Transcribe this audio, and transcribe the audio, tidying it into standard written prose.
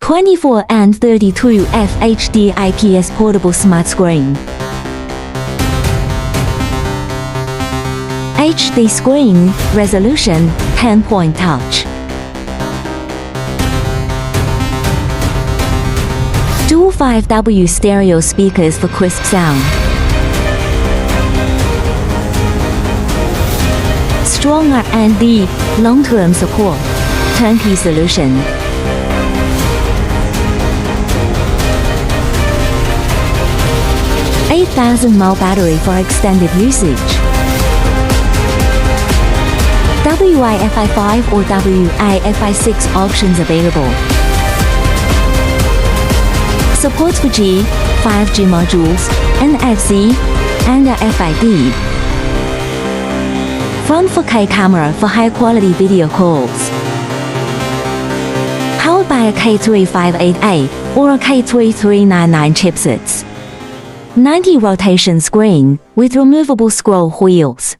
24 and 32 FHD IPS portable smart screen. HD screen, resolution, 10-point touch. Dual 5W stereo speakers for crisp sound. Strong R&D, long-term support, turnkey solution. 8,000 mAh battery for extended usage. Wi-Fi 5 or Wi-Fi 6 options available. Supports 4G, 5G modules, NFC, and RFID. Front 4K camera for high-quality video calls. Powered by a K358A or a K3399 chipsets. 90 rotation screen with removable scroll wheels.